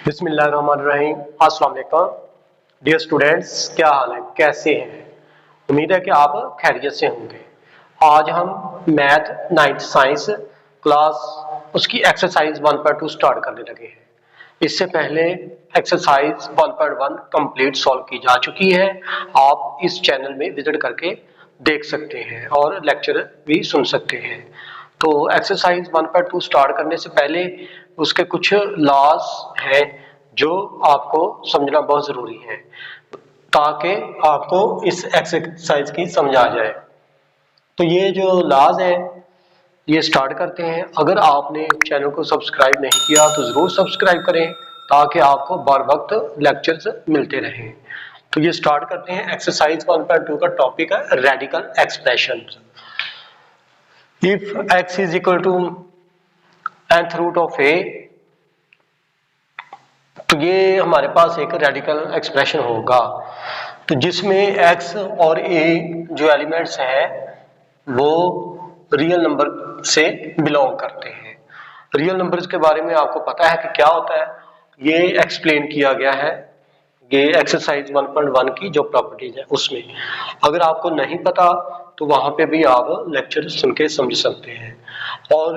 बिस्मिल्लाहिर्रहमानिर्रहीम। अस्सलाम वालेकुम डियर स्टूडेंट्स, क्या हाल है, कैसे हैं? उम्मीद है कि आप खैरियत से होंगे। आज हम मैथ 9th साइंस क्लास उसकी एक्सरसाइज 1.2 स्टार्ट करने लगे हैं। इससे पहले एक्सरसाइज 1.1 कंप्लीट सॉल्व की जा चुकी है। आप इस चैनल में विजिट करके देख सकते हैं और लेक्चर भी सुन सकते हैं। तो एक्सरसाइज 1.2 स्टार्ट करने से पहले उसके कुछ लॉज हैं जो आपको समझना बहुत जरूरी है ताकि आपको इस एक्सरसाइज की समझ आ जाए। तो ये जो लॉज है ये स्टार्ट करते हैं। अगर आपने चैनल को सब्सक्राइब नहीं किया तो जरूर सब्सक्राइब करें ताकि आपको बर वक्त लेक्चर्स मिलते रहें। तो ये स्टार्ट करते हैं। एक्सरसाइज 1.2 का टॉपिक है radical expression. If x is equal to nth root of a, तो ये हमारे पास एक रेडिकल एक्सप्रेशन होगा तो जिसमें x और a जो एलिमेंट्स हैं वो रियल नंबर से बिलोंग करते हैं। रियल नंबर्स के बारे में आपको पता है कि क्या होता है, ये एक्सप्लेन किया गया है ये एक्सरसाइज 1.1 की जो प्रॉपर्टीज है उसमें। अगर आपको नहीं पता तो वहां पे भी आप लेक्चर सुन के समझ सकते हैं। और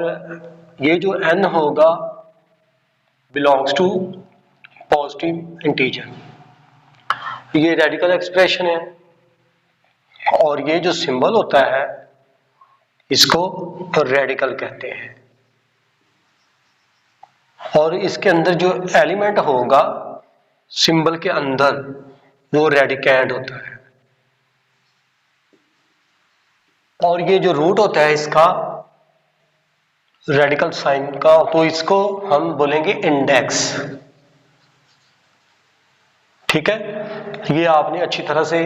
ये जो n होगा बिलोंग्स टू पॉजिटिव इंटीजर, ये रेडिकल एक्सप्रेशन है। और ये जो सिंबल होता है इसको रेडिकल कहते हैं। और इसके अंदर जो एलिमेंट होगा सिंबल के अंदर वो रेडिकैंड होता है। और ये जो रूट होता है इसका रेडिकल साइन का, तो इसको हम बोलेंगे इंडेक्स। ठीक है, ये आपने अच्छी तरह से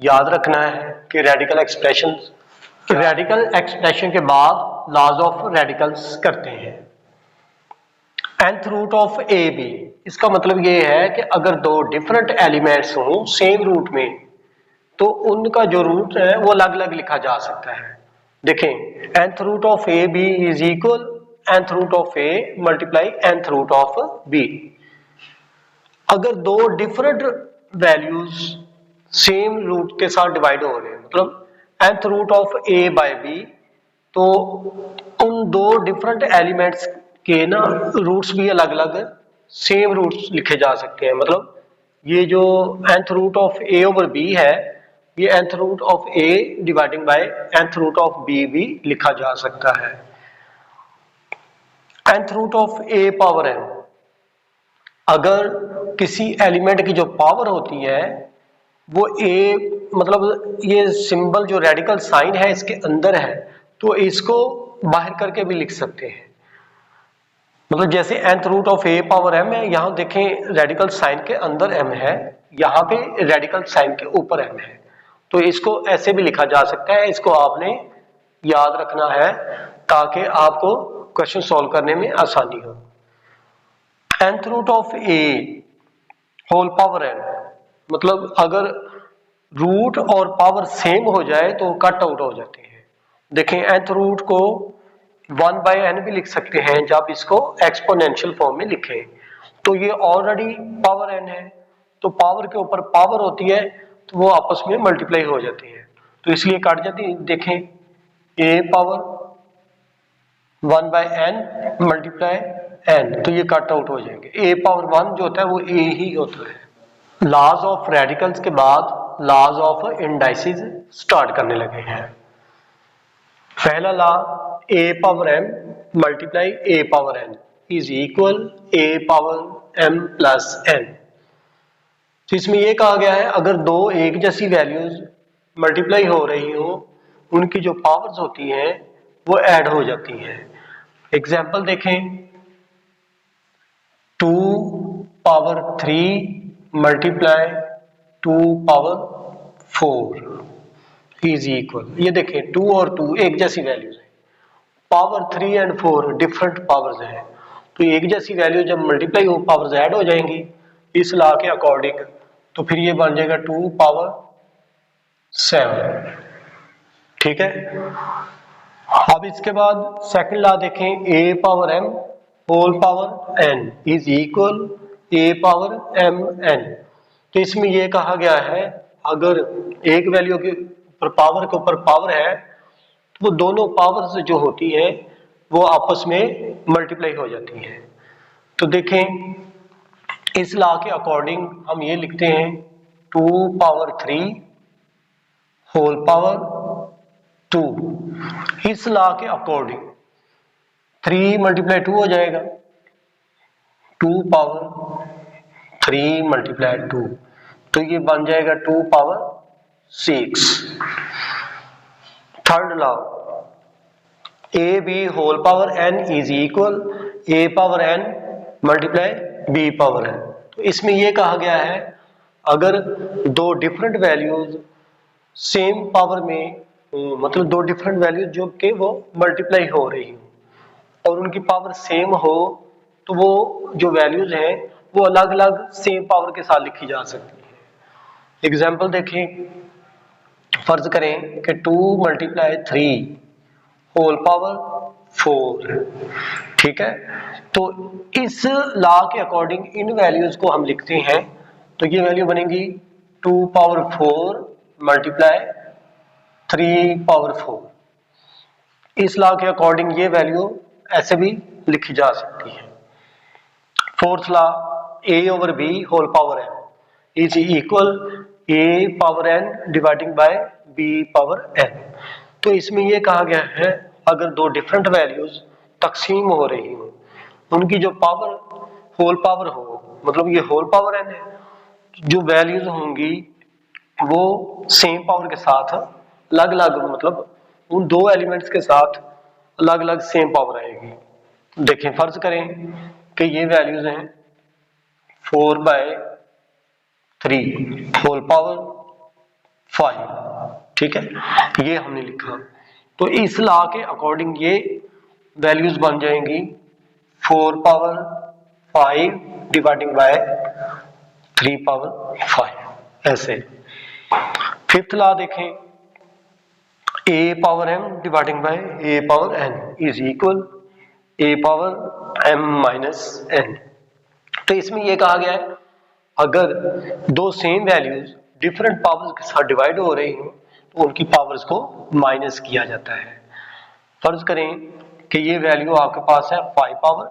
याद रखना है कि रेडिकल एक्सप्रेशन के बाद लॉज ऑफ रेडिकल्स करते हैं। nth root of a b, इसका मतलब ये है कि अगर दो डिफरेंट एलिमेंट्स हों सेम रूट में तो उनका जो रूट है वो अलग अलग लिखा जा सकता है। देखें, nth root of a b is equal nth root of a multiply nth root of b. अगर दो डिफरेंट वैल्यूज सेम रूट के साथ डिवाइड हो रहे हैं, मतलब nth root of a by b, तो उन दो डिफरेंट एलिमेंट्स के ना रूट्स भी अलग अलग सेम रूट्स लिखे जा सकते हैं। मतलब ये जो nth root of a over b है ये nth root of a dividing by nth root of b भी लिखा जा सकता है। nth root of a power n, अगर किसी एलिमेंट की जो पावर होती है वो a, मतलब ये सिंबल जो रेडिकल साइन है इसके अंदर है तो इसको बाहर करके भी लिख सकते हैं। मतलब जैसे nth root of a power m है, यहां देखें रेडिकल साइन के अंदर m है, यहां पे रेडिकल साइन के ऊपर m है, तो इसको ऐसे भी लिखा जा सकता है। इसको आपने याद रखना है ताकि आपको क्वेश्चन सॉल्व करने में आसानी हो। nth root of a whole power n, मतलब अगर रूट और पावर सेम हो जाए तो कट आउट हो जाते हैं। देखें, nth रूट को 1 बाय n भी लिख सकते हैं जब इसको एक्सपोनेंशियल फॉर्म में लिखें। तो ये ऑलरेडी पावर n है, तो पावर के ऊपर पावर होती है तो वो आपस में मल्टीप्लाई हो जाती है, तो इसलिए काट जाती है। देखें, a power 1 by n multiply n, तो ये कट आउट हो जाएंगे। a पावर 1 जो होता है वो a ही होता है। लॉज ऑफ रेडिकल्स के बाद लॉज ऑफ इंडाइसिस स्टार्ट करने लगे हैं। पहला law, a power m multiply a power n is equal a power m plus n। तो इसमें यह कहा गया है अगर दो एक जैसी वैल्यूज मल्टीप्लाई हो रही हो उनकी जो पावर्स होती हैं वो ऐड हो जाती हैं। एग्जाम्पल देखें, 2 power 3 multiply 2 power 4 is equal, ये देखें 2 और 2 एक जैसी वैल्यूज है, पावर 3 एंड 4 डिफरेंट पावर्स हैं, तो एक जैसी वैल्यू जब मल्टीप्लाई हो पावर्स ऐड हो जाएंगी इस लॉ के अकॉर्डिंग, तो फिर ये बन जाएगा 2 पावर 7। ठीक है, अब इसके बाद सेकंड लॉ देखें, a power m whole power n is equal a power m n. तो इसमें ये कहा गया है अगर एक वैल्यू के ऊपर पावर है तो वो दोनों पावर्स जो होती है वो आपस में मल्टीप्लाई हो जाती है। तो देखें इस लॉ के अकॉर्डिंग हम ये लिखते हैं 2 पावर 3 होल पावर 2। इस लॉ के अकॉर्डिंग 3 मल्टीप्लाई 2 हो जाएगा, 2 पावर 3 मल्टीप्लाई 2, तो ये बन जाएगा 2 power 6। Third law a b whole power n is equal a power n multiply b power n. तो इसमें यह कहा गया है अगर दो डिफरेंट वैल्यूज सेम पावर में मतलब दो डिफरेंट वैल्यूज जो कि वो मल्टीप्लाई हो रही हो और उनकी पावर सेम हो तो वो जो वैल्यूज हैं वो अलग अलग सेम पावर के साथ लिखी जा सकती है। एग्जाम्पल देखें, फर्ज करें कि 2 मल्टीप्लाई 3 होल पावर 4, ठीक है। तो इस लॉ के अकॉर्डिंग इन वैल्यूज को हम लिखते हैं तो ये वैल्यू बनेगी 2 पावर 4 मल्टीप्लाई 3 पावर 4। इस लॉ के अकॉर्डिंग ये वैल्यू ऐसे भी लिखी जा सकती है। Fourth law a over b whole power n is equal a power n dividing by b power n. तो इसमें यह कहा गया है अगर दो डिफरेंट वैल्यूज तकसीम हो रही हो उनकी जो पावर होल पावर हो, मतलब ये होल पावर एन है, जो वैल्यूज होंगी वो सेम पावर के साथ अलग अलग, मतलब उन दो एलिमेंट्स के साथ अलग अलग सेम पावर आएगी। देखें फर्ज करें कि ये वैल्यूज हैं 4/3 होल पावर 5, ठीक है, ये हमने लिखा। तो इस लॉ के अकॉर्डिंग ये वैल्यूज बन जाएंगी 4 पावर 5 डिवाइडिंग बाय 3 पावर 5 ऐसे। फिफ्थ लॉ देखें, a power m dividing by a power n is equal a power m minus n। तो इसमें यह कहा गया है अगर दो सेम वैल्यूज डिफरेंट पावर्स के साथ डिवाइड हो रही हो तो उनकी पावर्स को माइनस किया जाता है। फर्ज करें कि ये वैल्यू आपके पास है 5 पावर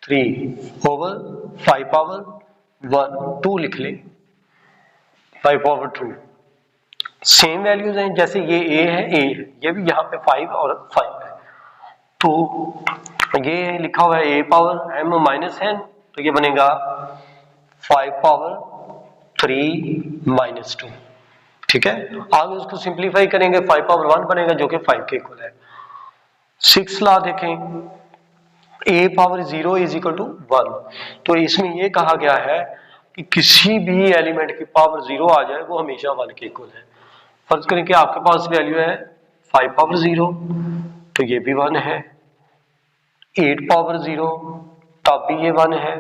3 ओवर 5 पावर 1, 2 लिख लें, 5 पावर 2। सेम वैल्यूज हैं, जैसे ये a है, a है, ये भी यहाँ पे 5 और 5 है, तो ये लिखा हुआ है a power m minus n, तो ये बनेगा 5 पावर 3 माइनस 2, ठीक है। आगे उसको सिंप्लीफाई करेंगे 5 पावर 1 बनेगा जो कि 5 के इक्वल है। 6 लॉ देखें, a power 0 is equal to 1। तो इसमें यह कहा गया है कि किसी भी एलिमेंट की पावर 0 आ जाए वो हमेशा 1 के इक्वल है। फर्ज करें कि आपके पास वैल्यू है 5 पावर 0 तो ये भी 1 है, 8 पावर 0 तब भी ये 1 है,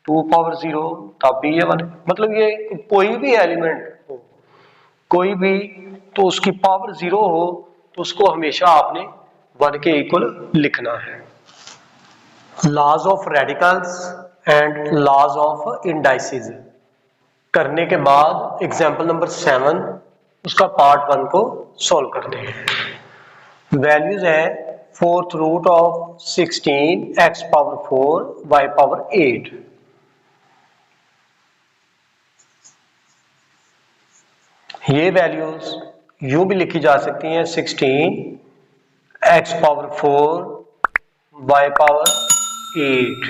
2 पावर 0 तब भी ये 1 है। मतलब ये कोई भी एलिमेंट हो, कोई भी, तो उसकी पावर 0 हो तो उसको हमेशा आपने 1 के इक्वल लिखना है। Laws of radicals and laws of indices करने के बाद एग्जांपल नंबर 7 उसका पार्ट 1 को सॉल्व करते हैं। वैल्यूज है 4th root of 16 x power 4 y power 8। ये वैल्यूज यूं भी लिखी जा सकती हैं 16 x power 4 y power 8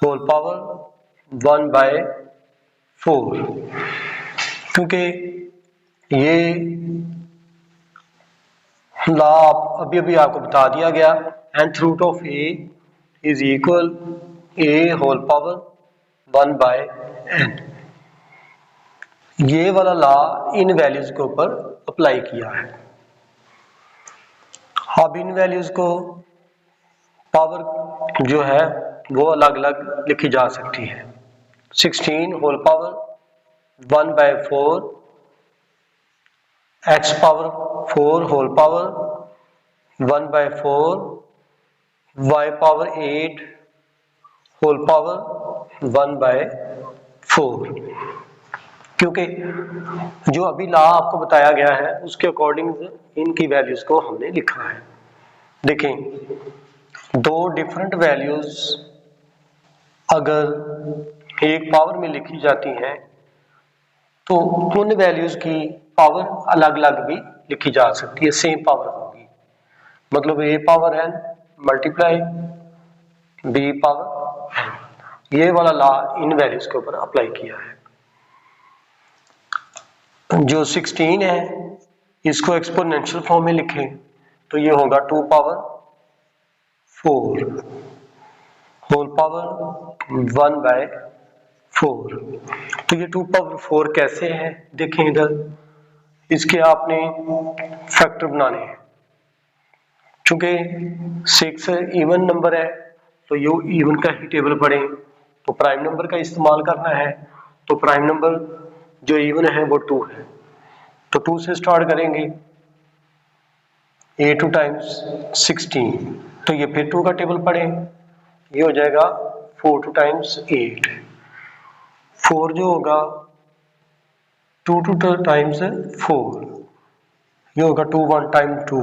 whole power 1/4, क्योंकि ये लॉ अभी अभी आपको बता दिया गया nth root of a is equal a whole power 1/n। ये वाला लॉ इन वैल्यूज के ऊपर अप्लाई किया है। अब इन वैल्यूज को पावर जो है वो अलग अलग लिखी जा सकती है। 16 whole power 1/4 x power 4 whole power 1/4 y power 8 whole power 1/4, क्योंकि जो अभी लॉ आपको बताया गया है उसके अकॉर्डिंग इनकी वैल्यूज को हमने लिखा है। देखें, दो डिफरेंट वैल्यूज अगर एक पावर में लिखी जाती हैं तो उन वैल्यूज की पावर अलग अलग भी लिखी जा सकती है, सेम पावर होगी। मतलब a power n multiply b power n, ये वाला लॉ इन वैल्यूज के ऊपर अप्लाई किया है। जो 16 है इसको एक्सपोनेंशियल फॉर्म में लिखें तो ये होगा 2 पावर 4 होल पावर 1/4। तो ये 2 पावर 4 कैसे है, देखें इधर, इसके आपने फैक्टर बनाने हैं। चूंकि 6 इवन नंबर है तो ये इवन का ही टेबल पढ़े, तो प्राइम नंबर का इस्तेमाल करना है। तो प्राइम नंबर जो इवन है वो 2 है, तो 2 से स्टार्ट करेंगे, 8 टाइम्स 16, तो ये फिर 2 का टेबल पढ़े, ये हो जाएगा 4 टाइम्स 8, 4 जो होगा 2 टाइम्स 4, ये होगा 2 1 टाइम 2।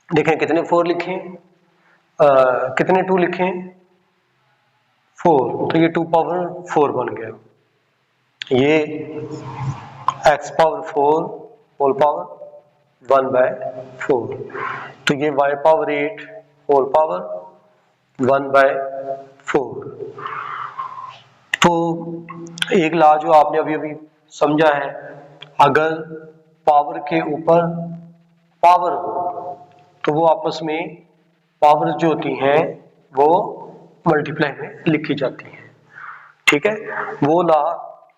देखें कितने 4 लिखें, कितने 2 लिखें, 4, तो ये 2 पावर 4 बन गया। ये x पावर 4 होल पावर 1/4, तो ये y पावर 8 होल पावर 1/4। तो एक लॉ जो आपने अभी अभी समझा है, अगर पावर के ऊपर पावर हो तो वो आपस में पावर जो होती हैं वो मल्टीप्लाई में लिखी जाती हैं। ठीक है, वो लॉ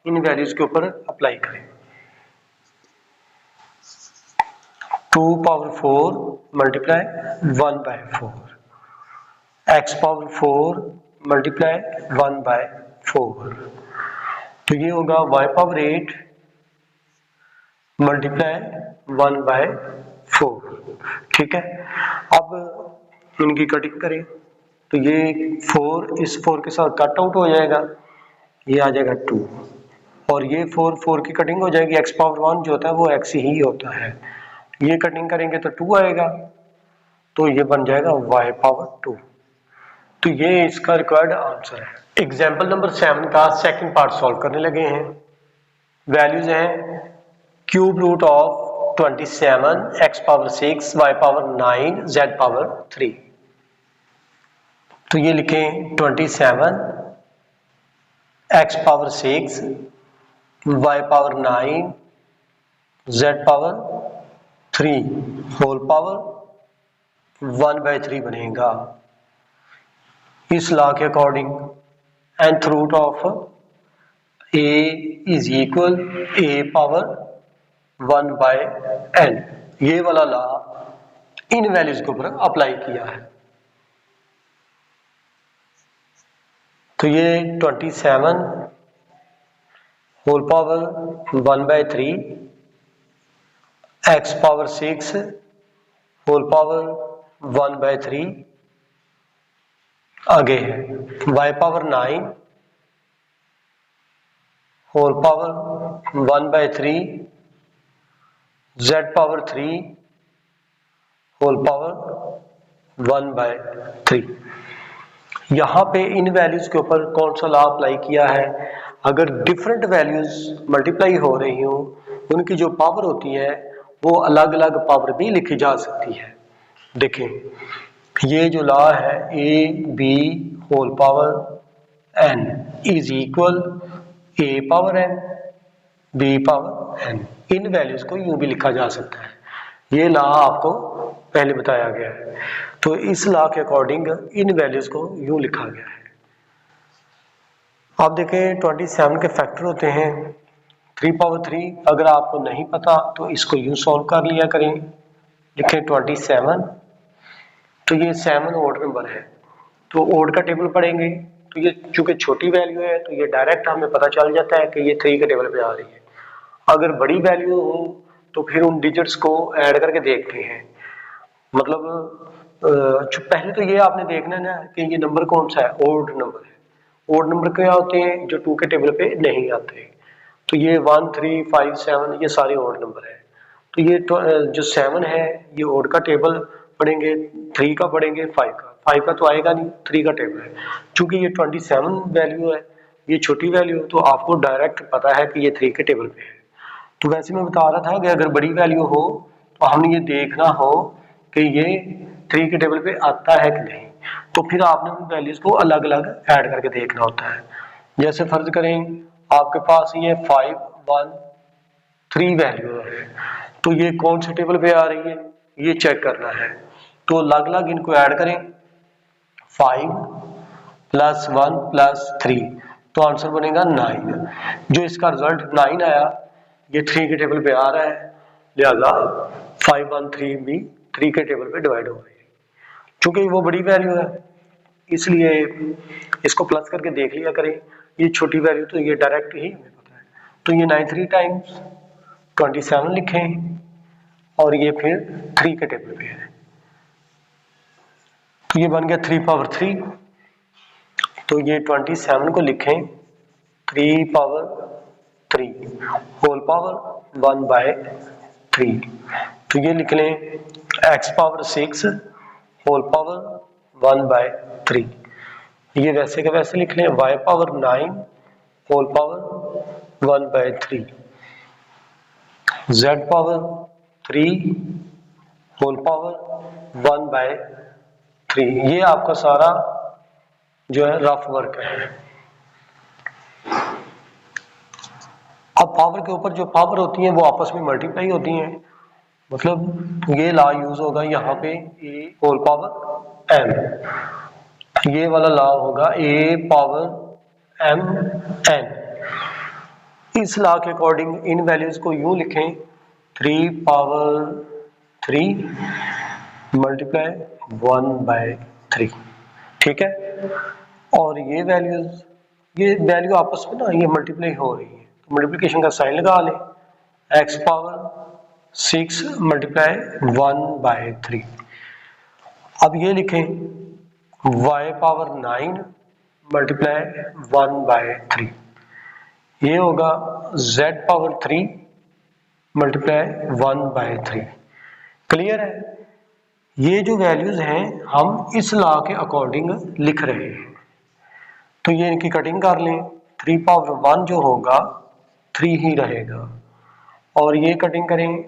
इन वैल्यूज के ऊपर अप्लाई करें। 2 power 4 multiply 1/4, x power 4 multiply 1/4, तो ये होगा y पावर 8 मल्टीप्लाई 1/4। ठीक है, अब इनकी कटिंग करें तो ये 4 इस 4 के साथ कट आउट हो जाएगा, ये आ जाएगा 2, और ये 4 की कटिंग हो जाएगी, x पावर 1 जो होता है वो x ही होता है, ये कटिंग करेंगे तो 2 आएगा, तो ये बन जाएगा y पावर 2। तो ये इसका रिक्वायर्ड आंसर है। एग्जाम्पल नंबर 7 का सेकंड पार्ट सॉल्व करने लगे हैं। वैल्यूज हैं cube root of 27, x power 6, y power 9, z power 3। तो ये लिखें 27 x power 6 y power 9 z power 3 whole power 1/3 बनेगा। इस लॉ के according nth root of a is equal a power 1/n, ये वाला लॉ इन वैल्यूज के ऊपर अप्लाई किया है। तो ये 27 whole power 1/3 x power 6 whole power 1/3, आगे है y power 9 whole power 1/3 z power 3 whole power 1/3। यहाँ पे इन वैल्यूज के ऊपर कौन सा लॉ अप्लाई किया है, अगर डिफरेंट वैल्यूज मल्टीप्लाई हो रही हो उनकी जो पावर होती है वो अलग अलग पावर भी लिखी जा सकती है। देखें, ये जो लॉ है a b whole power n is equal a power n b power n, इन वैल्यूज को यूं भी लिखा जा सकता है, ये लॉ आपको पहले बताया गया है। तो इस लॉ के अकॉर्डिंग इन वैल्यूज को यूं लिखा गया है। आप देखें 27 के फैक्टर होते हैं 3 पावर 3, अगर आपको नहीं पता तो इसको यूं सॉल्व कर लिया करें। लिखें 27, तो ये 7 ओड नंबर है, तो ओड का टेबल पढ़ेंगे तो ये चूंकि छोटी वैल्यू है तो ये डायरेक्ट हमें पता चल जाता है कि ये 3 के टेबल पे आ रही है। अगर बड़ी वैल्यू हो तो फिर उन डिजिट्स को ऐड करके देखते हैं, मतलब पहले तो ये आपने देखना है ना कि ये नंबर कौन सा है, ओड नंबर है। ओड नंबर क्या होते हैं, जो 2 के टेबल पे नहीं आते। तो ये 1 3 5 7 ये सारे ओड नंबर है। तो ये जो 7 है ये ओड का टेबल पढ़ेंगे, 3 का पढ़ेंगे, 5 का तो आएगा नहीं, 3 का टेबल है। क्योंकि ये 27 वैल्यू है, ये छोटी वैल्यू, तो आपको डायरेक्ट पता है कि ये 3 के टेबल पे है। तो वैसे मैं बता रहा था कि अगर बड़ी वैल्यू हो तो हमने ये देखना हो कि ये 3 के टेबल पे आता है कि नहीं, तो फिर आपने उन वैल्यूज को अलग अलग ऐड करके देखना होता है। जैसे फर्ज करें आपके पास ये 5 1 3 वैल्यू है, तो ये कौन से टेबल पे आ रही है ये चेक करना है। तो अलग अलग इनको ऐड करें, 5 प्लस 1 प्लस 3, तो आंसर बनेगा 9। जो इसका रिजल्ट 9 आया ये 3 के टेबल पे आ रहा है, लिहाजा 5 1 3 भी 3 के टेबल पे डिवाइड हो रही है। चूंकि वो बड़ी वैल्यू है इसलिए इसको प्लस करके देख लिया करें। ये छोटी वैल्यू तो ये डायरेक्ट ही हमें पता है। तो ये 9 3 टाइम्स 27 लिखें और ये फिर 3 के टेबल पे है, तो ये बन गया 3 पावर 3। तो ये 27 को लिखें 3 पावर 3 होल पावर 1/3। तो ये लिख लें x पावर 6 होल पावर 1/3। ये वैसे का वैसे लिख लें y power 9 whole power 1/3, z power 3 whole power 1/3। ये आपका सारा जो है रफ वर्क है। अब पावर के ऊपर जो पावर होती है वो आपस में मल्टीप्लाई होती हैं, मतलब ये लॉ यूज होगा यहाँ पे a होल पावर m, ये वाला लॉ होगा a पावर m n। इस लॉ के अकॉर्डिंग इन वैल्यूज को यूं लिखें 3 पावर 3 मल्टीप्लाई 1/3, ठीक है। और ये वैल्यू आपस में ना ये मल्टीप्लाई हो रही है, तो मल्टीप्लिकेशन का साइन लगा लें, x पावर 6 मल्टीप्लाई 1/3। अब ये लिखें y पावर 9 मल्टीप्लाई 1/3, ये होगा z पावर 3 मल्टीप्लाई 1/3। क्लियर है। ये जो वैल्यूज हैं हम इस लॉ के अकॉर्डिंग लिख रहे हैं, तो ये इनकी कटिंग कर लें। 3 पावर 1 जो होगा 3 ही रहेगा, और ये कटिंग करें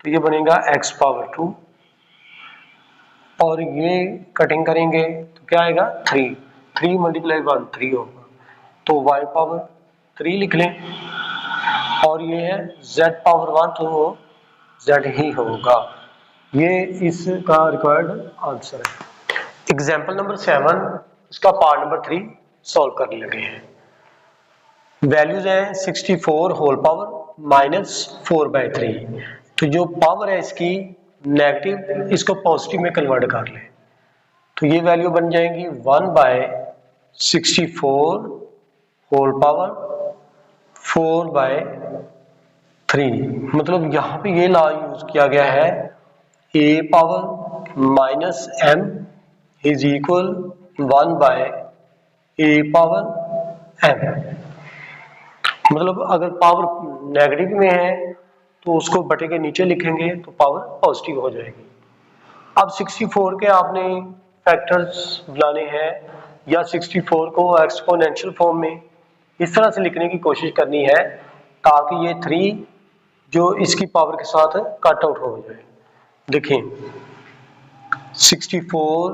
तो ये बनेगा x पावर 2, और ये कटिंग करेंगे तो क्या आएगा 3 मल्टीप्लाई 1 3 होगा, तो y पावर 3 लिख लें, और ये है z पावर 1 तो वो z ही होगा। ये इसका रिक्वायर्ड आंसर है। एग्जाम्पल नंबर 7 इसका पार्ट नंबर 3 सॉल्व करने लगे हैं। वैल्यूज है 64 होल पावर -4/3। तो जो पावर है इसकी नेगेटिव, इसको पॉजिटिव में कन्वर्ट कर लें, तो ये वैल्यू बन जाएगी 1/64 होल पावर 4/3। मतलब यहाँ पे ये लॉ यूज किया गया है a power -m is equal 1/a power m। मतलब अगर पावर नेगेटिव में है तो उसको बटे के नीचे लिखेंगे तो पावर पॉजिटिव हो जाएगी। अब 64 के आपने फैक्टर्स बुलाने हैं या 64 को एक्सपोनेंशियल फॉर्म में इस तरह से लिखने की कोशिश करनी है ताकि ये 3 जो इसकी पावर के साथ कट आउट हो जाए। देखिए 64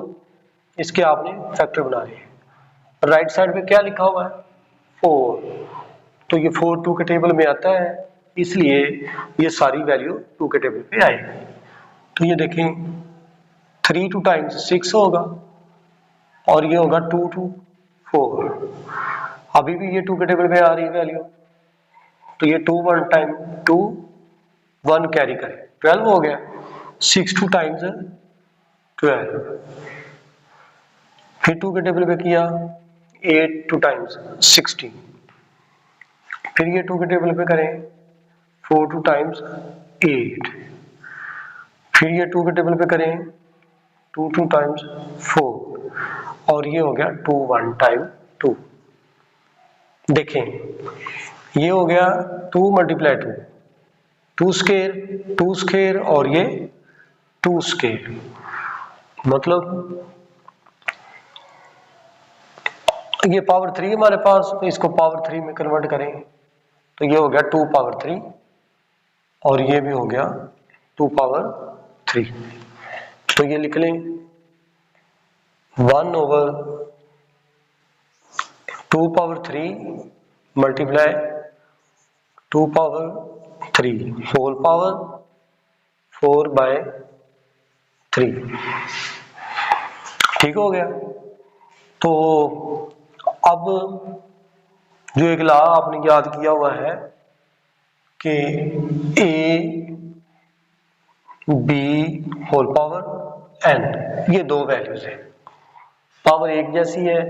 इसके आपने फैक्टर बनाने हैं, राइट साइड पे क्या लिखा हुआ है 4, तो ये 4 2 के टेबल में आता है, इसलिए ये सारी वैल्यू 2 के टेबल पे आएगी। तो ये देखें 3 2 टाइम्स 6 होगा, और ये होगा 2 2 4। अभी भी ये 2 के टेबल पे आ रही है वैल्यू, तो ये 2 1 टाइम 2 1 कैरी करें 12 हो गया, 6 2 टाइम्स 12, फिर 2 के टेबल पे किया 8 2 टाइम्स 16, फिर ये 2 के टेबल पे करें 4 2 टाइम्स 8, फिर ये 2 के टेबल पे करें 2 2 टाइम्स 4 और ये हो गया 2 1 टाइम 2। देखें ये हो गया 2 मल्टीप्लाई 2, 2 स्क्वायर और ये 2 स्क्वायर, मतलब ये पावर 3 हमारे पास, तो इसको पावर 3 में कन्वर्ट करें तो ये हो गया 2 पावर 3 और ये भी हो गया 2 पावर 3। तो ये लिख लें 1 over 2 power 3 multiply 2 power 3 whole power 4 by 3। ठीक हो गया। तो अब जो एक लॉ आपने याद किया हुआ है कि a b whole power n, ये दो वैल्यूज है, पावर एक जैसी है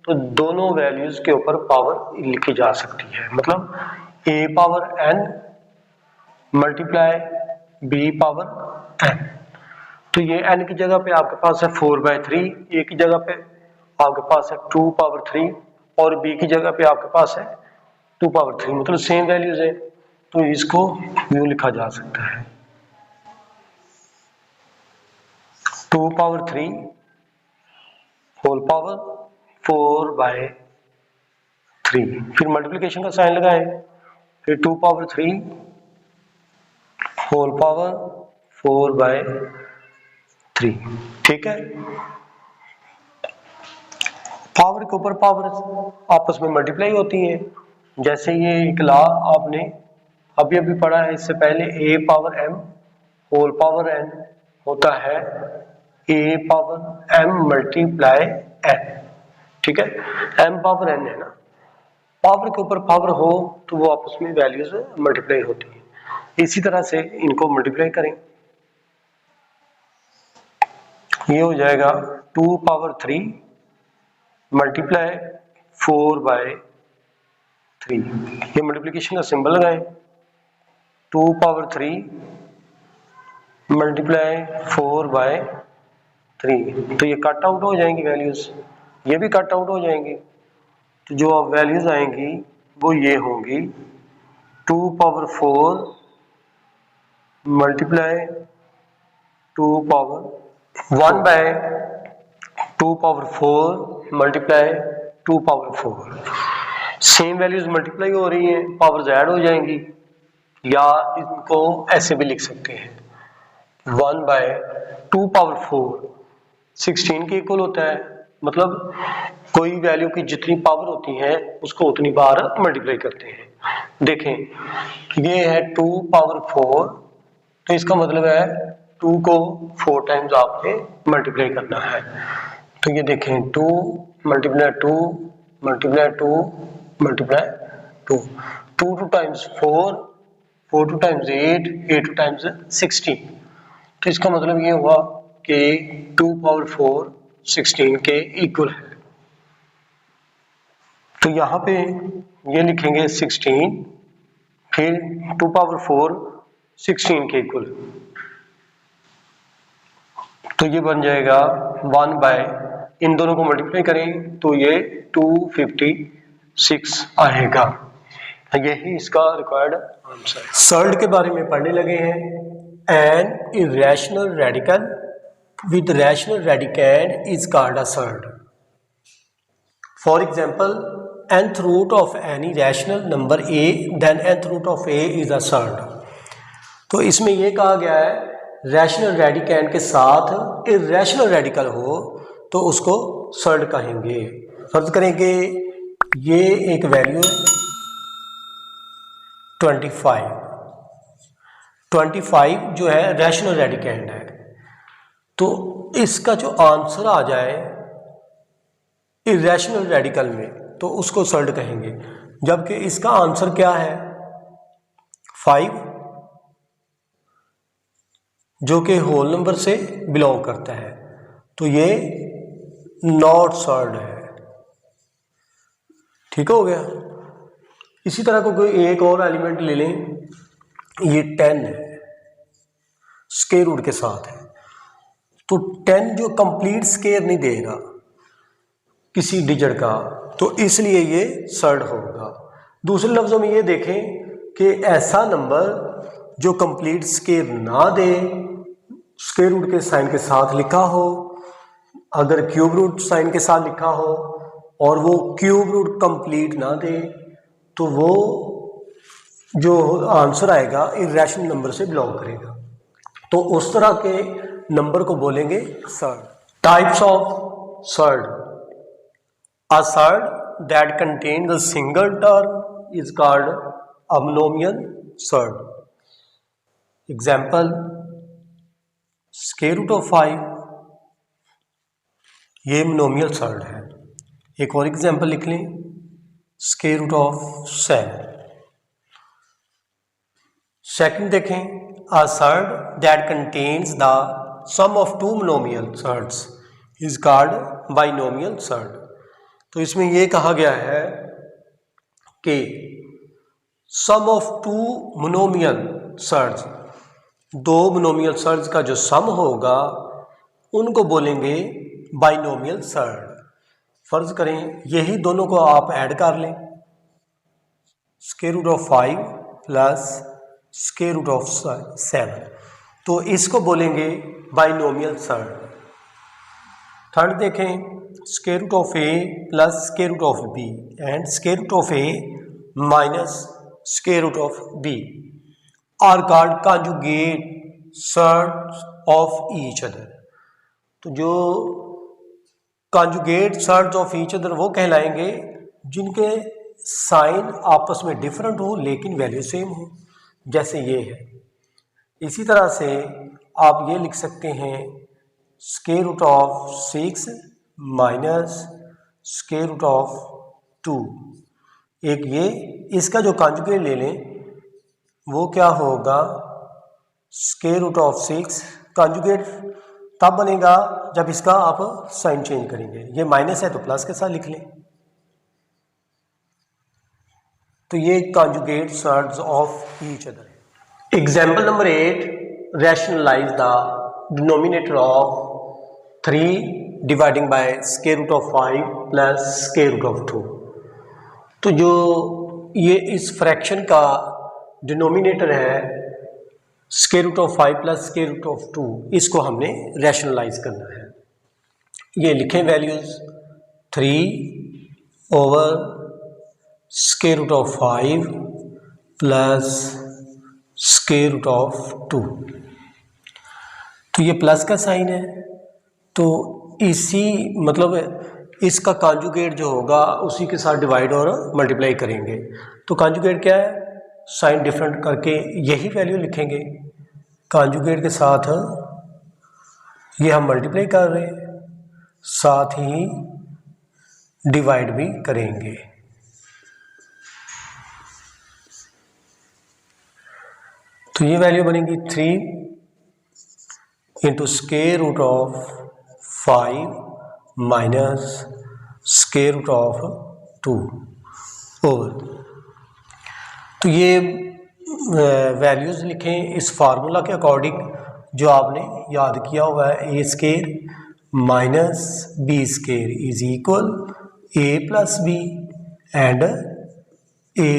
तो दोनों वैल्यूज के ऊपर पावर लिखी जा सकती है, मतलब a power n multiply b power n। तो ये n की जगह पे आपके पास है 4/3, a की जगह पे आपके पास है 2 पावर 3 और b की जगह पे आपके पास है 2 पावर 3, मतलब सेम वैल्यूज है, तो इसको यूं लिखा जा सकता है 2 पावर 3 होल पावर 4/3, फिर मल्टीप्लिकेशन का साइन लगाएं, फिर 2 पावर 3 होल पावर 4/3। ठीक है, पावर के ऊपर पावर आपस में मल्टीप्लाई होती है। जैसे ये एक लॉ आपने अभी अभी पढ़ा है, इससे पहले a power m whole power n होता है a power m multiply n। ठीक है, m पावर n है ना, पावर के ऊपर पावर हो तो वो आपस में वैल्यूज मल्टीप्लाई होती है। इसी तरह से इनको मल्टीप्लाई करें, ये हो जाएगा 2 पावर 3 मल्टीप्लाई 4/3, ये मल्टीप्लिकेशन का सिंबल लगाएं, 2 पावर 3 मल्टीप्लाई 4/3, तो ये कट आउट हो जाएंगी वैल्यूज, ये भी कट आउट हो जाएंगी, तो जो वैल्यूज आएंगी वो ये होंगी 2 power 4 multiply 2 power 1/2 power 4 multiply 2 power 4। Same values multiply हो रही हैं, पावर्स ऐड हो जाएंगी, या इनको ऐसे भी लिख सकते हैं 1/2 पावर 4 16 के इक्वल होता है, मतलब कोई वैल्यू की जितनी पावर होती है उसको उतनी बार मल्टीप्लाई करते हैं। देखें ये है 2 पावर 4, तो इसका मतलब है 2 को 4 टाइम्स आपने मल्टीप्लाई करना है, तो ये देखें 2 multiply 2 multiply 2 multiply 2, 2 2 times 4, 4 2 times 8, 8 2 times 16, तो इसका मतलब ये हुआ कि 2 पावर 4 16 के इक्वल है। तो यहाँ पे ये लिखेंगे 16, फिर 2 पावर 4 16 के इक्वल, तो ये बन जाएगा 1/, इन दोनों को मल्टीप्लाई करें तो ये 256 आएगा। यही इसका रिक्वायर्ड आंसर है। सर्ड के बारे में पढ़ने लगे हैं। An irrational radical with rational radicand is called a surd. For example, nth root of any rational number a, then nth root of a is a surd। तो इसमें यह कहा गया है रैशनल रेडिकैंड के साथ इरेशनल रेडिकल हो तो उसको सर्ड कहेंगे। फर्ज करेंगे ये एक वैल्यू 25 जो है रैशनल रेडिकैंड है, तो इसका जो आंसर आ जाए इरेशनल रेडिकल में तो उसको सर्ड कहेंगे, जबकि इसका आंसर क्या है 5, जो कि होल नंबर से बिलोंग करता है, तो ये नॉट सर्ड है। ठीक हो गया। इसी तरह को कोई एक और एलिमेंट ले लें, ये 10 है, स्क्वायर रूट के साथ है, तो 10 जो कंप्लीट स्केयर नहीं देगा किसी डिजिट का, तो इसलिए ये सर्ड होगा। दूसरे लफ्ज़ों में ये देखें कि ऐसा नंबर जो कंप्लीट स्केयर ना दे, स्क्वायर रूट के साइन के साथ लिखा हो, अगर क्यूब रूट साइन के साथ लिखा हो और वो क्यूब रूट कंप्लीट ना दे, तो वो जो आंसर आएगा इर्रेशनल नंबर से बिलोंग करेगा। तो उस तरह के नंबर को बोलेंगे surd. Types of surd. A surd that contains a single term is called a monomial surd. Example, square root of 5, ये मोनोमियल सर्ड है। एक और एग्जाम्पल लिख लें, स्क्वायर रूट ऑफ 7। सेकंड देखें, a surd that contains the sum of two monomial surds is called binomial surd. तो इसमें यह कहा गया है कि सम ऑफ टू मोनोमियल सर्ड्स, दो मोनोमियल सर्ड्स का जो सम होगा उनको बोलेंगे बाइनोमियल सर्ड। फर्ज करें यही दोनों को आप ऐड कर लें, square root of 5 plus square root of 7, तो इसको बोलेंगे बाइनोमियल सर्ड। थर्ड देखें, square root of a plus square root of b and square root of a minus square root of b are called conjugate surds of each other. तो जो conjugate surds of each other वो कहलाएंगे जिनके sign आपस में different हो लेकिन value same हो, जैसे ये है। इसी तरह से आप ये लिख सकते हैं, square root of 6 minus square root of 2। एक ये इसका जो कॉन्जुगेट ले लें वो क्या होगा, स्क्वायर रूट ऑफ 6। कॉन्जुगेट तब बनेगा जब इसका आप साइन चेंज करेंगे, ये माइनस है तो प्लस के साथ लिख लें। तो ये conjugate surds of each other है। Example number 8, rationalise the denominator of 3 dividing by square root of 5 plus square root of 2। तो जो ये इस फ्रैक्शन का डिनोमिनेटर है square root of 5 plus square root of 2, इसको हमने रैशनलाइज करना है। ये लिखें values, 3 over square root of 5 plus square root of 2। तो ये प्लस का साइन है, तो इसी मतलब इसका कॉन्जुगेट जो होगा उसी के साथ डिवाइड और मल्टीप्लाई करेंगे। तो कॉन्जुगेट क्या है, साइन डिफरेंट करके यही वैल्यू लिखेंगे, कॉन्जुगेट के साथ ये हम मल्टीप्लाई कर रहे हैं, साथ ही डिवाइड भी करेंगे। तो ये वैल्यू बनेगी 3 into square root of 5 minus square root of 2 over. तो ये वैल्यूज लिखें इस फार्मूला के अकॉर्डिंग जो आपने याद किया हुआ है, A square minus B square is equal A plus B and A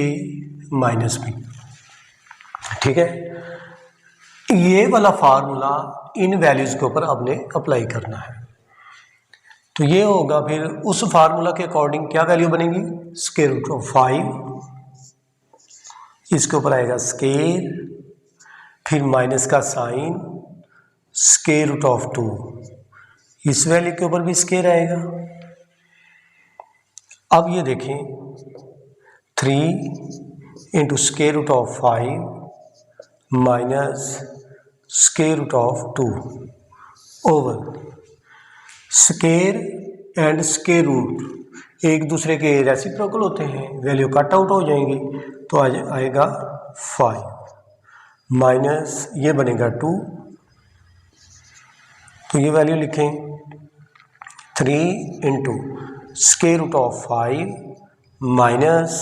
minus B. ठीक है, ये वाला फार्मूला इन वैल्यूज के ऊपर आपने अप्लाई करना है। तो ये होगा फिर उस फार्मूला के अकॉर्डिंग क्या वैल्यू बनेगी, स्क्वायर रूट ऑफ 5, इसके ऊपर आएगा स्क्वायर, फिर माइनस का साइन, स्क्वायर रूट ऑफ 2, इस वैल्यू के ऊपर भी स्क्वायर आएगा। अब ये देखें 3 into square root of 5 minus square root of 2 over square and square root एक दूसरे के रेसिप्रोकल होते हैं, वैल्यू कट आउट हो जाएंगी, तो आएगा 5 माइनस ये बनेगा 2। तो ये वैल्यू लिखें 3 into square root of 5 minus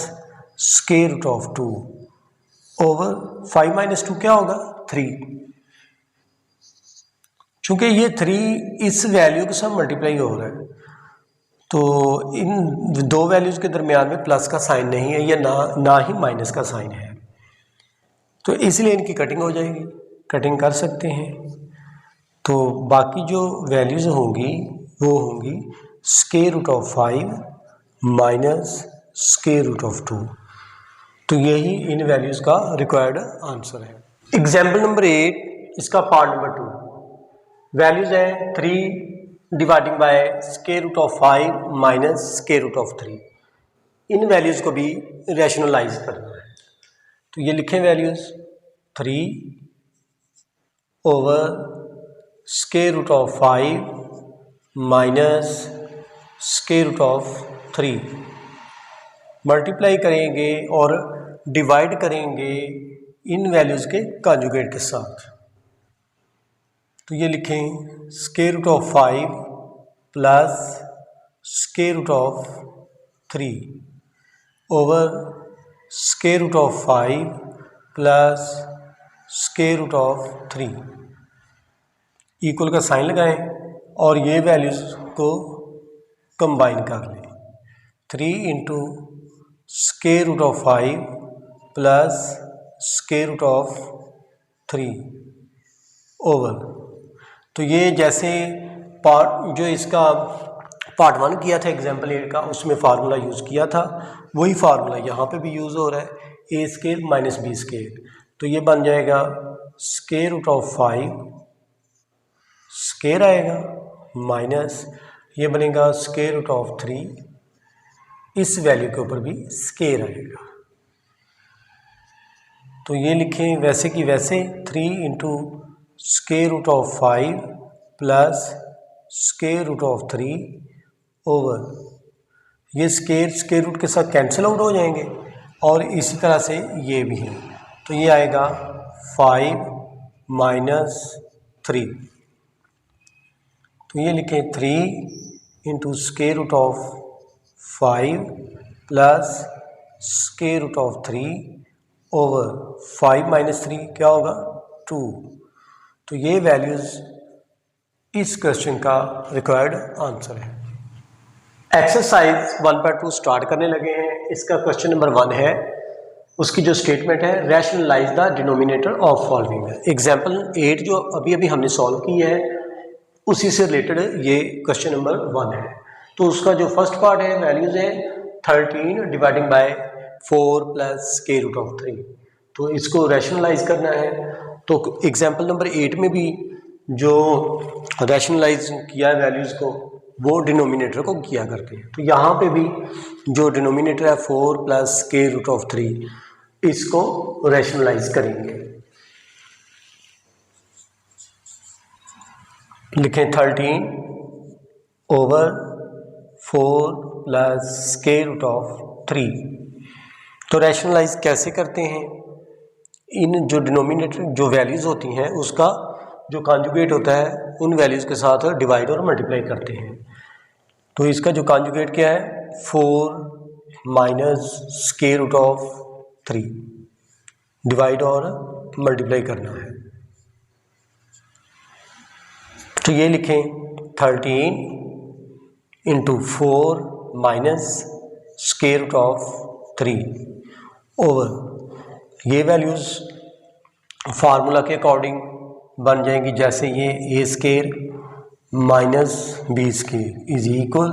square root of 2 over 5 minus 2 क्या होगा 3। चूंकि ये 3 इस वैल्यू के साथ मल्टीप्लाई हो रहा है, तो इन दो वैल्यूज के दरमियान में प्लस का साइन नहीं है या ना ही माइनस का साइन है, तो इसलिए इनकी कटिंग हो जाएगी, कटिंग कर सकते हैं। तो बाकी जो वैल्यूज होंगी वो होंगी square root of 5 minus square root of 2। तो यही इन वैल्यूज का रिक्वायर्ड आंसर है। एग्जाम्पल नंबर 8, इसका पार्ट नंबर 2, वैल्यूज है 3 dividing by square root of 5 minus square root of 3। इन वैल्यूज को भी रैशनलाइज करना है, तो ये लिखें values 3 over square root of 5 minus square root of 3, multiply करेंगे और डिवाइड करेंगे इन वैल्यूज के कॉन्जुगेट के साथ। तो ये लिखें square root of 5 plus square root of 3 over square root of 5 plus square root of 3, equal का साइन लगाएं और ये वैल्यूज को कंबाइन कर लें। 3 into square root of 5 plus square root of 3 over, तो ये जैसे पार्ट जो इसका पार्ट 1 किया था एग्जाम्पल 8 का, उसमें फार्मूला यूज़ किया था, वही फार्मूला यहाँ पे भी यूज़ हो रहा है, A square minus B square. तो ये बन जाएगा स्क्वायर रूट ऑफ 5 स्क्वायर आएगा माइनस ये बनेगा स्क्वायर रूट ऑफ 3, इस वैल्यू के ऊपर भी स्क्वायर आएगा। तो ये लिखें वैसे की वैसे 3 into square root of 5 plus square root of 3 over, ये स्क्वायर रूट के साथ कैंसिल आउट हो जाएंगे और इसी तरह से ये भी है, तो ये आएगा 5 माइनस 3। तो ये लिखें 3 into square root of 5 plus square root of 3 over 5 minus 3 क्या होगा 2। तो ये वैल्यूज़ इस क्वेश्चन का रिक्वायर्ड आंसर है। एक्सरसाइज 1.2 स्टार्ट करने लगे हैं। इसका क्वेश्चन नंबर 1 है, उसकी जो स्टेटमेंट है rationalise the denominator of following. Example 8 जो अभी हमने सॉल्व की है उसी से रिलेटेड ये क्वेश्चन नंबर 1 है। तो उसका जो फर्स्ट पार्ट है वैल्यूज है 13 dividing by 4 plus square root of 3, तो इसको रैशनलाइज करना है। तो एग्जाम्पल नंबर 8 में भी जो रैशनलाइज किया है वैल्यूज़ को वो डिनोमिनेटर को किया करते हैं, तो यहाँ पे भी जो डिनोमिनेटर है 4 प्लस स्क्वायर रूट ऑफ 3, इसको रैशनलाइज करेंगे। लिखें 13 over 4 plus square root of 3। तो रैशनलाइज कैसे करते हैं, इन जो डिनोमिनेटर जो वैल्यूज़ होती हैं उसका जो कॉन्जुगेट होता है उन वैल्यूज़ के साथ डिवाइड और मल्टीप्लाई करते हैं। तो इसका जो कॉन्जुगेट क्या है 4 minus square root of 3, divide और मल्टीप्लाई करना है। तो ये लिखें 13 into 4 minus square root of 3 over, ये वैल्यूज़ फार्मूला के अकॉर्डिंग बन जाएंगी, जैसे ये A square minus B square is equal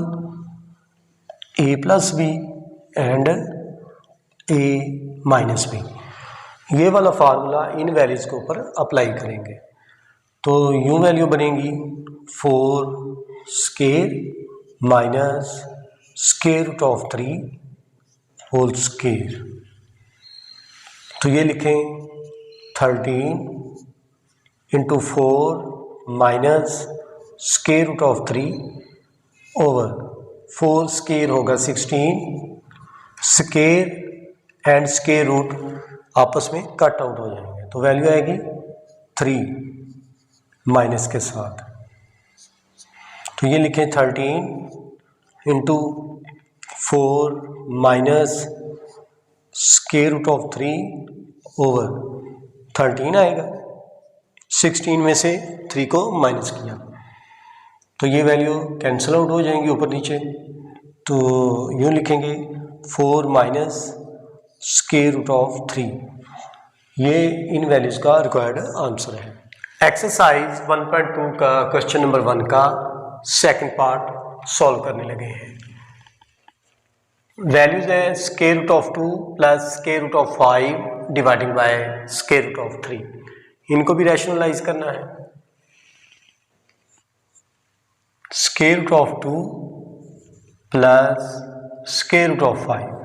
A plus B and A minus B. ये वाला फार्मूला इन वैल्यूज़ के ऊपर अप्लाई करेंगे, तो यूँ वैल्यू बनेगी 4 square minus square root of 3 whole square. तो ये लिखें 13 into 4 minus square root of 3 over 4 square होगा 16, स्क्वायर एंड स्क्वायर रूट आपस में कट आउट हो जाएंगे, तो वैल्यू आएगी 3 माइनस के साथ। तो ये लिखें 13 into 4 minus square root of 3 over 13 आएगा 16 में से 3 को माइनस किया तो ये वैल्यू कैंसिल आउट हो जाएंगी ऊपर नीचे। तो यूँ लिखेंगे 4 माइनस स्क्वायर रूट ऑफ 3। ये इन वैल्यूज का रिक्वायर्ड आंसर है। एक्सरसाइज 1.2 का क्वेश्चन नंबर 1 का सेकंड पार्ट सॉल्व करने लगे हैं। वैल्यूज है square root of 2 plus square root of 5 dividing by square root of 3। इनको भी रैशनलाइज करना है। Square root of 2 plus square root of 5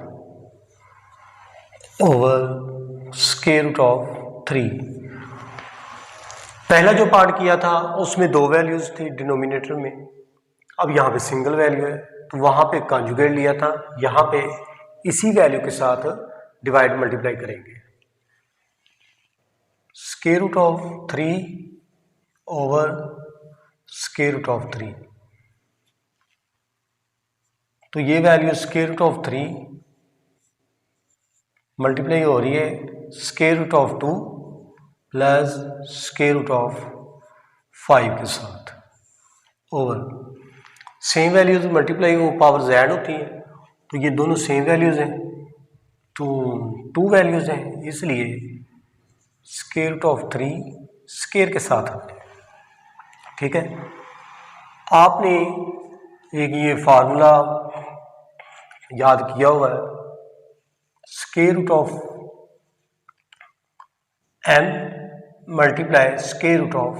over square root of 3। पहला जो पार्ट किया था उसमें 2 वैल्यूज थी डिनोमिनेटर में, अब यहाँ पे सिंगल वैल्यू है तो वहाँ पे कॉन्जुगेट लिया था, यहाँ पे इसी वैल्यू के साथ डिवाइड मल्टीप्लाई करेंगे। Square root of 3 over square root of 3, तो ये value square root of 3 multiply हो रही है square root of 2 plus square root of 5 के साथ ओवर सेम वैल्यूज मल्टीप्लाई हो पावर z होती है तो ये दोनों सेम वैल्यूज हैं तो 2 वैल्यूज हैं, इसलिए स्क्वायर रूट ऑफ 3 स्क्वायर के साथ आते हैं। ठीक है, आपने एक ये फार्मूला याद किया हुआ है, square root of m multiply square root of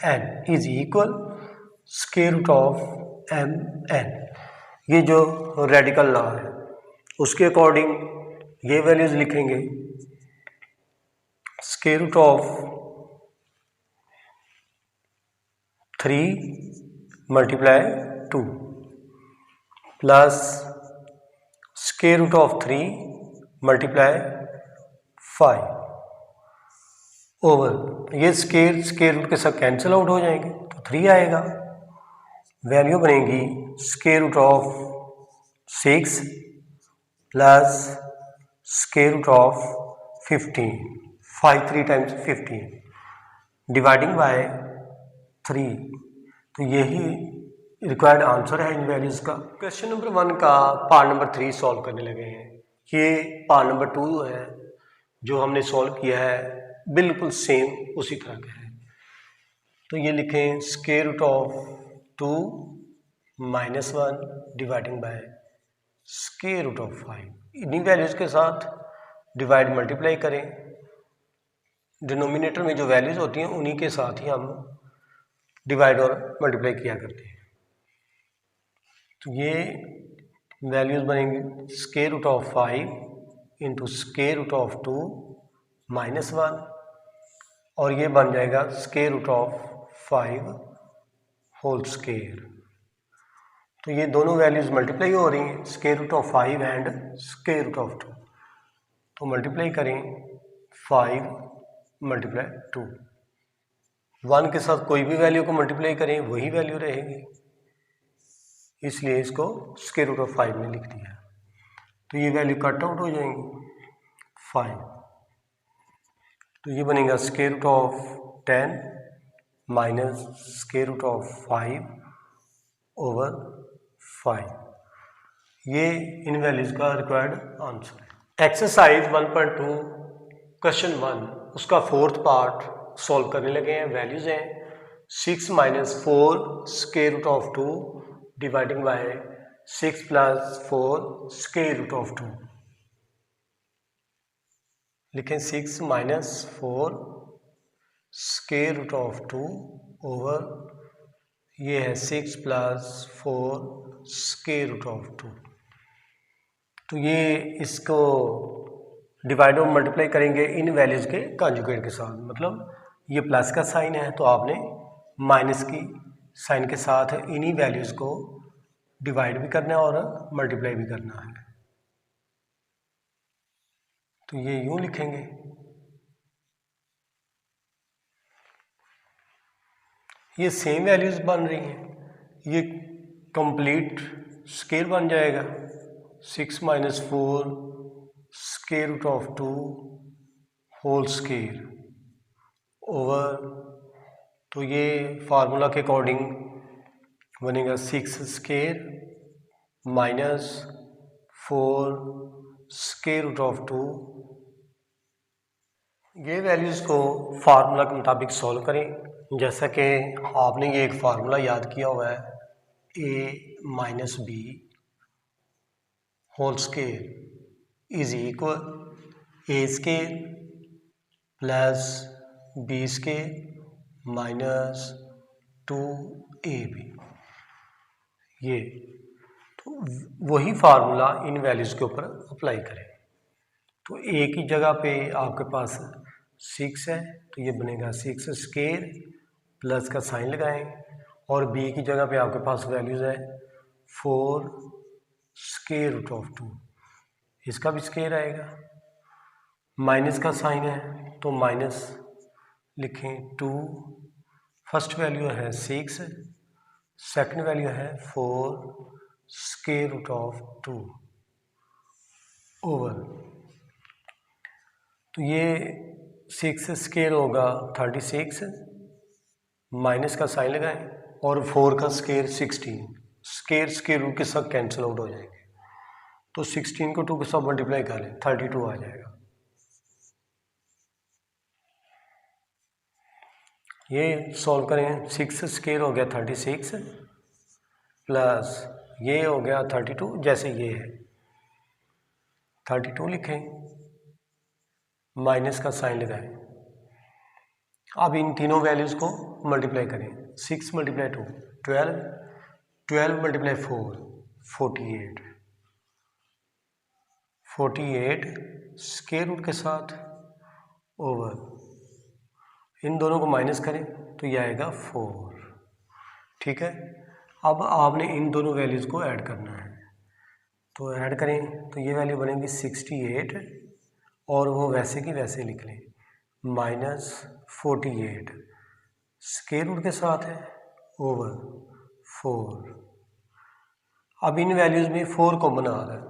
n is equal square root of m n. ये जो रेडिकल लॉ है उसके अकॉर्डिंग ये वैल्यूज लिखेंगे square root of 3 multiply 2 plus square root of 3 multiply 5 over ये स्क्वायर रूट के साथ cancel out हो जाएंगे तो 3 आएगा। वैल्यू बनेगी square root of 6 plus square root of 15, 5 3 times 15 dividing by 3। तो यही रिक्वायर्ड आंसर है इन वैल्यूज का। क्वेश्चन नंबर 1 का पार्ट नंबर 3 सॉल्व करने लगे हैं। ये पार्ट नंबर 2 है जो हमने सॉल्व किया है, बिल्कुल सेम उसी तरह का है। तो ये लिखें square root of 2 minus 1 dividing by square root of 5। इन्हीं वैल्यूज के साथ डिवाइड मल्टीप्लाई करें, डिनोमिनेटर में जो वैल्यूज होती हैं उन्हीं के साथ ही हम डिवाइड और मल्टीप्लाई किया करते हैं। तो ये वैल्यूज बनेंगी square root of 5 into square root of 2 minus 1 और ये बन जाएगा square root of 5 whole square. तो ये दोनों वैल्यूज मल्टीप्लाई हो रही हैं, square root of 5 and square root of 2। तो मल्टीप्लाई करें 5 मल्टीप्लाई 2, 1 के साथ कोई भी वैल्यू को मल्टीप्लाई करें वही वैल्यू रहेगी, इसलिए इसको स्क्वायर रूट ऑफ 5 में लिख दिया। तो ये वैल्यू कट आउट हो जाएंगी 5, तो ये बनेगा square root of 10 minus square root of 5 over 5। ये इन वैल्यूज का रिक्वायर्ड आंसर है। एक्सरसाइज 1.2 क्वेश्चन 1 उसका 4th पार्ट सॉल्व करने लगे हैं। वैल्यूज हैं 6 minus 4 square root of 2 dividing by 6 plus 4 square root of 2। लिखें 6 minus 4 square root of 2 over ये है 6 प्लस 4 स्क्वायर रूट ऑफ 2। तो ये इसको डिवाइड और मल्टीप्लाई करेंगे इन वैल्यूज के कॉन्जुगेट के साथ, मतलब ये प्लस का साइन है तो आपने माइनस की साइन के साथ इन्हीं वैल्यूज को डिवाइड भी करना है और मल्टीप्लाई भी करना है। तो ये यूं लिखेंगे, ये सेम वैल्यूज बन रही हैं, ये कंप्लीट स्क्वायर बन जाएगा 6 minus 4 square root of 2 whole square over तो ये फार्मूला के अकॉर्डिंग बनेगा 6 square minus 4 square root of 2। ये वैल्यूज़ को फार्मूला के मुताबिक सॉल्व करें। जैसा कि आपने ये एक फार्मूला याद किया हुआ है, a minus B whole square is equal a square plus B square minus 2ab। ये तो वही फार्मूला इन वैल्यूज़ के ऊपर अप्लाई करें। तो ए की जगह पे आपके पास 6 है, तो ये बनेगा 6 स्केयर, प्लस का साइन लगाएं, और बी की जगह पे आपके पास वैल्यूज़ है 4 स्केयर रूट ऑफ 2, इसका भी स्केयर आएगा। माइनस का साइन है तो माइनस लिखें 2, फर्स्ट वैल्यू है 6, सेकंड वैल्यू है 4 स्केयर रूट ऑफ 2 ओवर, तो ये 6 स्केयर होगा 36, माइनस का साइन लगाएं, और 4 का स्केयर 16, स्केयर स्केयर रूट के साथ कैंसिल आउट हो जाएंगे, तो 16 को 2 के साथ मल्टीप्लाई कर लें 32 आ जाएगा। ये सॉल्व करें, 6 स्केयर हो गया 36 प्लस ये हो गया 32, जैसे ये है 32 लिखें, माइनस का साइन लगाएं। अब इन तीनों वैल्यूज़ को मल्टीप्लाई करें, 6 मल्टीप्लाई 2 12, 12 मल्टीप्लाई 4 48, 48 स्केयर रूट के साथ ओवर, इन दोनों को माइनस करें तो ये आएगा 4। ठीक है, अब आपने इन दोनों वैल्यूज़ को ऐड करना है, तो ऐड करें तो ये वैल्यू बनेगी 68, और वो वैसे की वैसे लिख लें, माइनस 48 स्केयर रूट के साथ है ओवर 4। अब इन वैल्यूज़ में 4 कॉमन आ रहा है,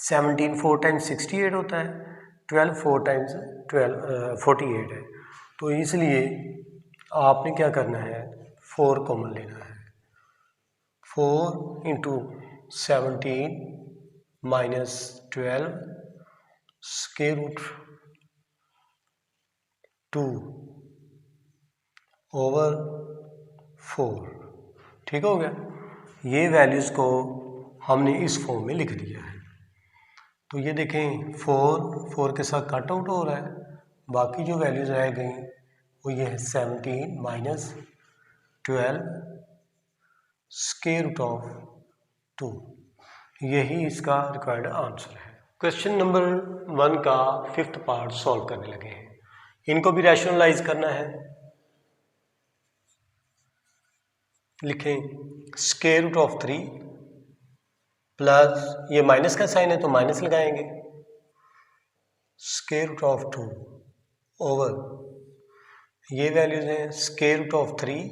17 4 टाइम्स 68 होता है, 12 4 टाइम्स 48 है, तो इसलिए आपने क्या करना है, 4 कॉमन लेना है। 4 into 17 minus 12 square root 2 over 4। ठीक हो गया, ये वैल्यूज़ को हमने इस फॉर्म में लिख दिया है। तो ये देखें 4 के साथ कट आउट हो रहा है, बाकी जो वैल्यूज़ रह गई वो ये है 17 माइनस 12 स्केयर रूट ऑफ 2, यही इसका रिक्वायर्ड आंसर है। क्वेश्चन नंबर 1 का 5th पार्ट सॉल्व करने लगे हैं, इनको भी रैशनलाइज करना है। लिखें स्केयर रूट ऑफ 3 प्लस, ये माइनस का साइन है तो माइनस लगाएंगे, स्केयर रूट ऑफ 2 ओवर, ये वैल्यूज हैं square root of 3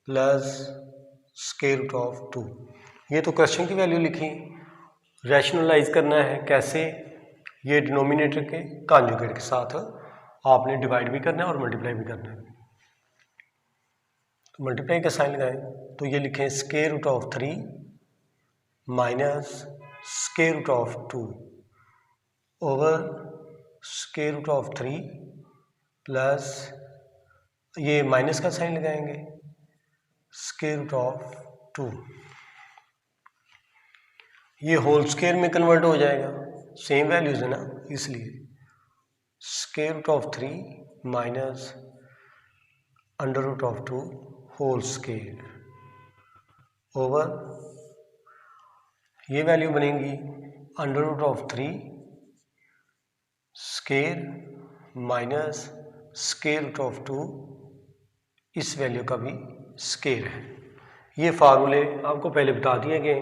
plus square root of 2। ये तो क्वेश्चन की वैल्यू लिखी, रैशनलाइज करना है कैसे, ये डिनोमिनेटर के कॉन्जुगेट के साथ आपने डिवाइड भी करना है और मल्टीप्लाई भी करना है। तो मल्टीप्लाई का साइन लगाएं तो ये लिखें square root of 3 minus square root of 2 over square root of 3 plus, ये माइनस का साइन लगाएंगे, स्केयर रूट ऑफ 2, ये होल स्केयर में कन्वर्ट हो जाएगा, सेम वैल्यूज है ना, इसलिए square root of 3 minus under root of 2 whole square over, ये वैल्यू बनेगी under root of 3 square minus square root of 2, इस वैल्यू का भी स्केयर है। ये फार्मूले आपको पहले बता दिए गए,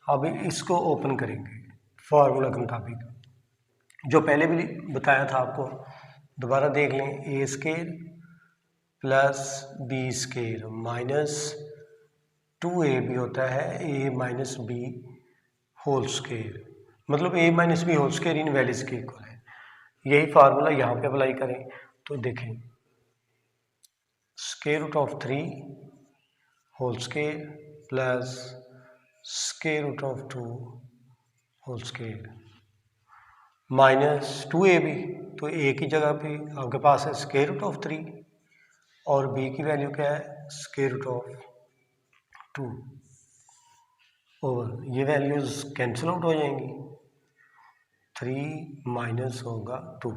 अब इसको ओपन करेंगे फार्मूला के मुताबिक, जो पहले भी बताया था आपको, दोबारा देख लें, A square plus B square minus 2ab होता है a minus B whole square, मतलब a minus B whole square इन वैल्यूज के इक्वल है। यही फार्मूला यहाँ पे अप्लाई करें तो देखें square root of 3 whole square plus square root of 2 whole square minus 2ab। तो a की जगह पे आपके पास है स्क्वायर रूट ऑफ 3 और b की वैल्यू क्या है स्क्वायर रूट ऑफ 2 और ये वैल्यूज कैंसिल आउट हो जाएंगी। 3 माइनस होगा 2,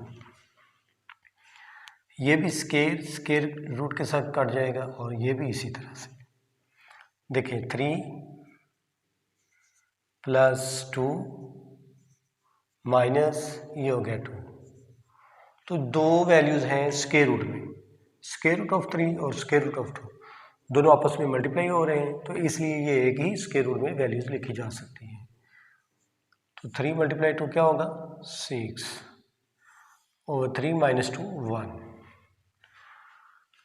ये भी स्क्वायर रूट के साथ कट जाएगा और ये भी इसी तरह से। देखिए 3 प्लस 2 माइनस ये हो गया 2। तो दो वैल्यूज हैं स्क्वायर रूट में, स्क्वायर रूट ऑफ 3 और स्क्वायर रूट ऑफ 2 दोनों आपस में मल्टीप्लाई हो रहे हैं, तो इसलिए ये एक ही स्क्वायर रूट में वैल्यूज लिखी जा सकती हैं। तो 3 मल्टीप्लाई 2 क्या होगा 6 और 3 माइनस 2 1।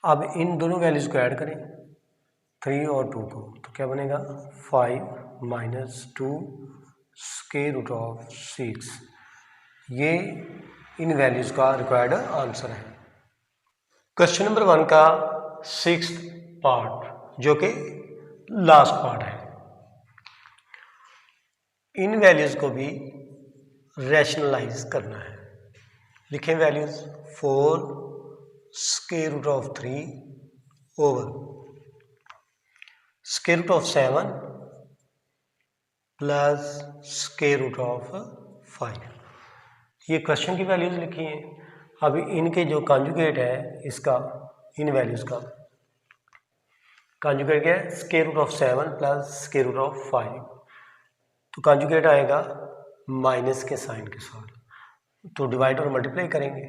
अब इन दोनों वैल्यूज को ऐड करें 3 और 2 को, तो क्या बनेगा 5 माइनस 2 स्क्वायर रूट ऑफ 6। ये इन वैल्यूज का रिक्वायर्ड आंसर है। क्वेश्चन नंबर 1 का 6th पार्ट जो कि लास्ट पार्ट है, इन वैल्यूज को भी रैशनलाइज करना है। लिखें values 4 square root of 3 over square root of 7 plus square root of 5। ये क्वेश्चन की वैल्यूज लिखी हैं। अभी इनके जो कॉन्जुगेट है इसका, इन वैल्यूज का कॉन्जुगेट क्या है square root of 7 plus square root of 5। तो कॉन्जुगेट आएगा माइनस के साइन के साथ, तो डिवाइड और मल्टीप्लाई करेंगे।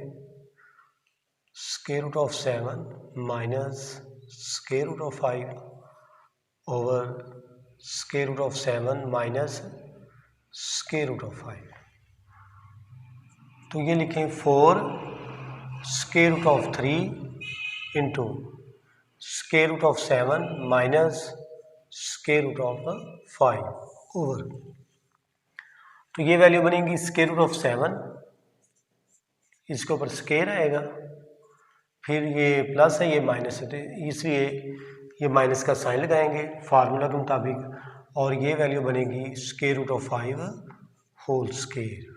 Square root of 7 minus square root of 5 over square root of 7 minus square root of 5। तो ये लिखें 4 square root of 3 into square root of 7 minus square root of 5 over, तो ये वैल्यू बनेगी स्क्वायर रूट ऑफ 7, इसके ऊपर square आएगा, फिर ये प्लस है ये माइनस है, तो इसलिए ये माइनस का साइन लगाएंगे फार्मूला के मुताबिक, और ये वैल्यू बनेगी square root of 5 whole square.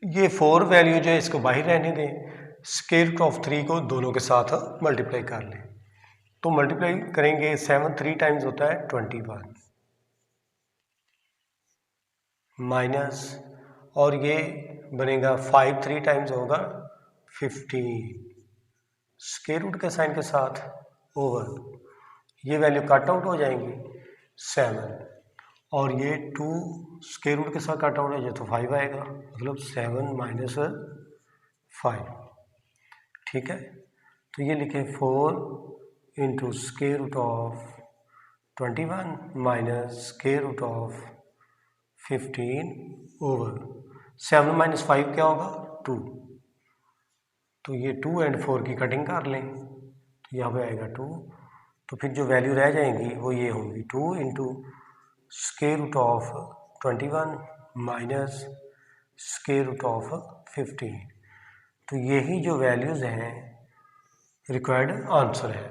ये 4 वैल्यू जो है इसको बाहर रहने दें, स्क्वायर रूट ऑफ 3 को दोनों के साथ मल्टीप्लाई कर लें। तो मल्टीप्लाई करेंगे 7 3 टाइम्स होता है 21 माइनस, और ये बनेगा 5 3 टाइम्स होगा 15 स्क्वायर रूट के साइन के साथ ओवर, ये वैल्यू कट आउट हो जाएंगी 7, और ये 2 स्क्वायर रूट के साथ कट आउट हो जाए तो 5 आएगा, मतलब 7 माइनस 5। ठीक है, तो ये लिखें 4 into square root of 21 minus square root of 15 over 7 minus 5 क्या होगा 2, तो ये 2 एंड 4 की कटिंग कर लें, तो यहाँ पे आएगा 2, तो फिर जो वैल्यू रह जाएंगी वो ये होंगी 2 into square root of 21 minus square root of 15। तो यही जो वैल्यूज़ हैं रिक्वायर्ड आंसर है।